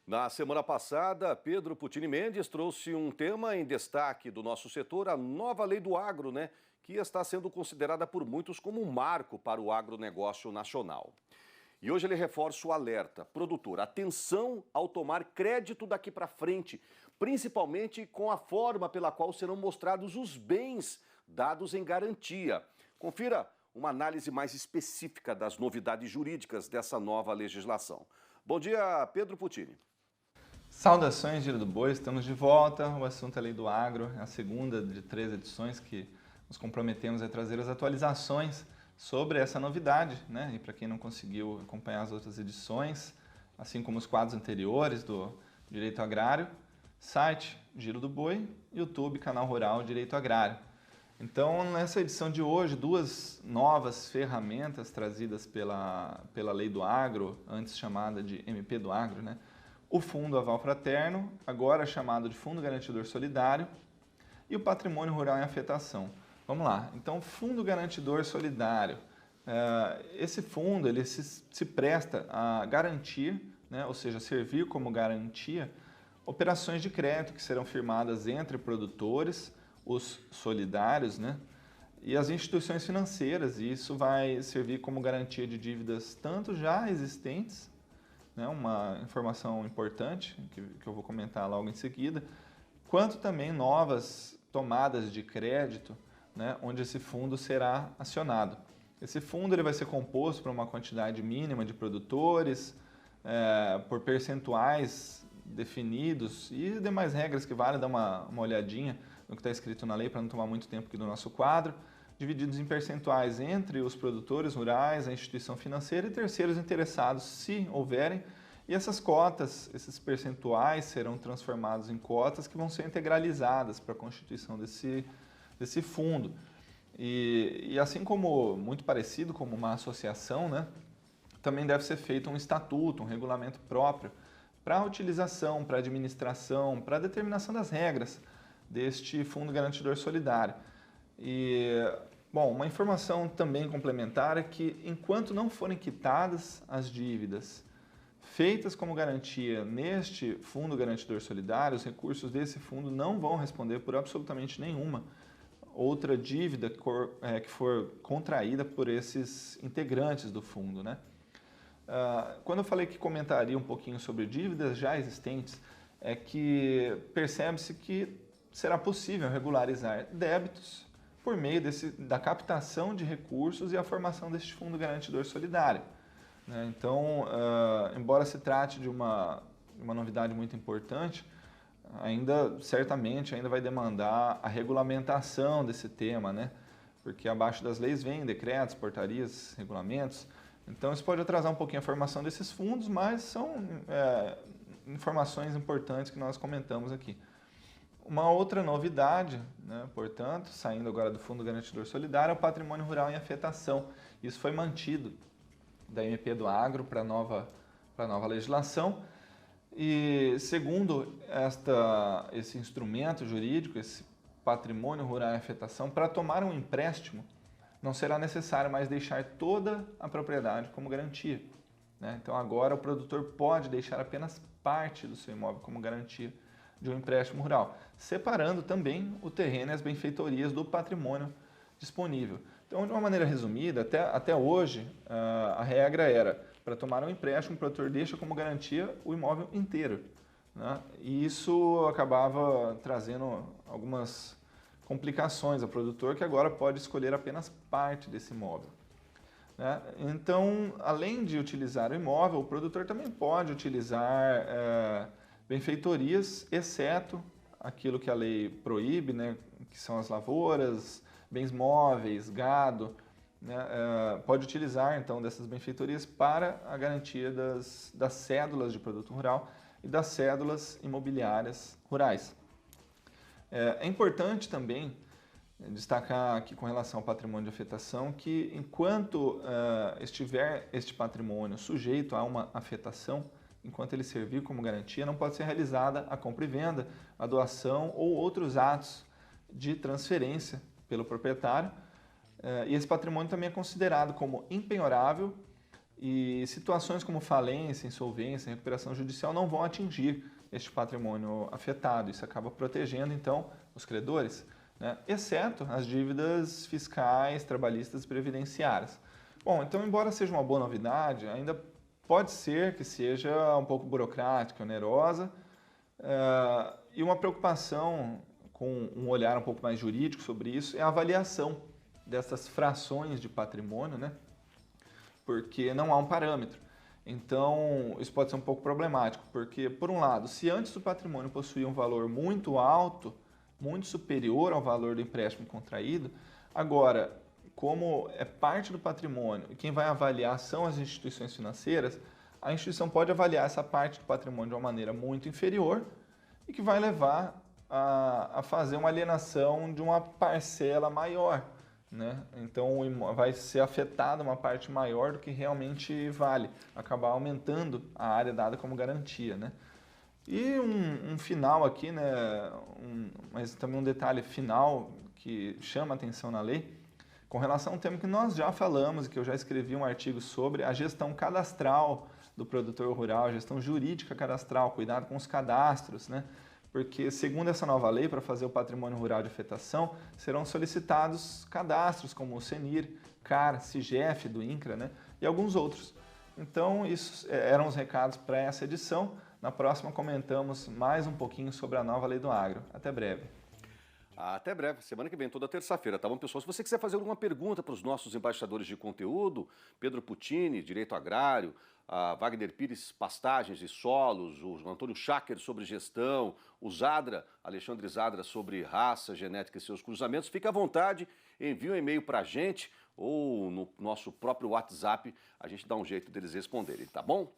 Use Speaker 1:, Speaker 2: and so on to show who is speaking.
Speaker 1: Na semana passada, Pedro Puccini Mendes trouxe um tema em destaque do nosso setor, a nova lei do agro, que está sendo considerada por muitos como um marco para o agronegócio nacional. E hoje ele reforça o alerta. Produtor, atenção ao tomar crédito daqui para frente, principalmente com a forma pela qual serão mostrados os bens dados em garantia. Confira uma análise mais específica das novidades jurídicas dessa nova legislação. Bom dia, Pedro Puccini.
Speaker 2: Saudações, Giro do Boi, estamos de volta. O assunto é a Lei do Agro, é a segunda de 3 edições que nos comprometemos a trazer as atualizações sobre essa novidade, E para quem não conseguiu acompanhar as outras edições, assim como os quadros anteriores do Direito Agrário, site Giro do Boi, YouTube, Canal Rural Direito Agrário. Então, nessa edição de hoje, duas novas ferramentas trazidas pela Lei do Agro, antes chamada de MP do Agro, O Fundo Aval Fraterno, agora chamado de Fundo Garantidor Solidário, e o Patrimônio Rural em Afetação. Vamos lá. Então, Fundo Garantidor Solidário. Esse fundo ele se presta a garantir, ou seja, servir como garantia, operações de crédito que serão firmadas entre produtores, os solidários, e as instituições financeiras. E isso vai servir como garantia de dívidas tanto já existentes, uma informação importante que eu vou comentar logo em seguida, quanto também novas tomadas de crédito, onde esse fundo será acionado. Esse fundo ele vai ser composto por uma quantidade mínima de produtores, por percentuais definidos e demais regras que vale dar uma olhadinha no que está escrito na lei para não tomar muito tempo aqui do nosso quadro, divididos em percentuais entre os produtores rurais, a instituição financeira e terceiros interessados, se houverem, e essas cotas, esses percentuais serão transformados em cotas que vão ser integralizadas para a constituição desse fundo. E assim como, muito parecido como uma associação, também deve ser feito um estatuto, um regulamento próprio para a utilização, para a administração, para a determinação das regras deste Fundo Garantidor Solidário. E, bom, uma informação também complementar é que, enquanto não forem quitadas as dívidas feitas como garantia neste Fundo Garantidor Solidário, os recursos desse fundo não vão responder por absolutamente nenhuma outra dívida que for contraída por esses integrantes do fundo, Quando eu falei que comentaria um pouquinho sobre dívidas já existentes, é que percebe-se que será possível regularizar débitos por meio da captação de recursos e a formação deste Fundo Garantidor Solidário. Então, embora se trate de uma novidade muito importante, certamente vai demandar a regulamentação desse tema, porque abaixo das leis vêm decretos, portarias, regulamentos. Então, isso pode atrasar um pouquinho a formação desses fundos, mas são informações importantes que nós comentamos aqui. Uma outra novidade, portanto, saindo agora do Fundo Garantidor Solidário, é o Patrimônio Rural em Afetação. Isso foi mantido da MP do Agro para a nova legislação. E segundo esse instrumento jurídico, esse Patrimônio Rural em Afetação, para tomar um empréstimo, não será necessário mais deixar toda a propriedade como garantia. Então agora o produtor pode deixar apenas parte do seu imóvel como garantia de um empréstimo rural, separando também o terreno e as benfeitorias do patrimônio disponível. Então, de uma maneira resumida, até hoje, a regra era, para tomar um empréstimo, o produtor deixa como garantia o imóvel inteiro. E isso acabava trazendo algumas complicações ao produtor, que agora pode escolher apenas parte desse imóvel. Então, além de utilizar o imóvel, o produtor também pode utilizar benfeitorias, exceto aquilo que a lei proíbe, que são as lavouras, bens móveis, gado, pode utilizar então dessas benfeitorias para a garantia das cédulas de produto rural e das cédulas imobiliárias rurais. É importante também destacar aqui com relação ao patrimônio de afetação que enquanto estiver este patrimônio sujeito a uma afetação, enquanto ele servir como garantia, não pode ser realizada a compra e venda, a doação ou outros atos de transferência pelo proprietário. E esse patrimônio também é considerado como impenhorável e situações como falência, insolvência, recuperação judicial não vão atingir este patrimônio afetado. Isso acaba protegendo, então, os credores, né? Exceto as dívidas fiscais, trabalhistas e previdenciárias. Bom, então, embora seja uma boa novidade, ainda pode ser que seja um pouco burocrática, onerosa, e uma preocupação com um olhar um pouco mais jurídico sobre isso é a avaliação dessas frações de patrimônio, né? Porque não há um parâmetro. Então, isso pode ser um pouco problemático, porque, por um lado, se antes o patrimônio possuía um valor muito alto, muito superior ao valor do empréstimo contraído, agora, como é parte do patrimônio e quem vai avaliar são as instituições financeiras, a instituição pode avaliar essa parte do patrimônio de uma maneira muito inferior e que vai levar a fazer uma alienação de uma parcela maior, né? Então vai ser afetada uma parte maior do que realmente vale, acabar aumentando a área dada como garantia, né? E um final aqui, né? Mas também um detalhe final que chama a atenção na lei, com relação a um tema que nós já falamos e que eu já escrevi um artigo sobre, a gestão cadastral do produtor rural, a gestão jurídica cadastral, cuidado com os cadastros, né? Porque, segundo essa nova lei, para fazer o patrimônio rural de afetação, serão solicitados cadastros como o CENIR, CAR, CIGEF do INCRA, né? E alguns outros. Então, isso eram os recados para essa edição. Na próxima comentamos mais um pouquinho sobre a nova lei do agro. Até breve.
Speaker 1: Até breve, semana que vem, toda terça-feira, tá bom, pessoal? Se você quiser fazer alguma pergunta para os nossos embaixadores de conteúdo, Pedro Puccini, Direito Agrário, a Wagner Pires, Pastagens e Solos, o Antônio Schacker sobre gestão, o Zadra, Alexandre Zadra sobre raça, genética e seus cruzamentos, fique à vontade, envie um e-mail para a gente ou no nosso próprio WhatsApp, a gente dá um jeito deles responderem, tá bom?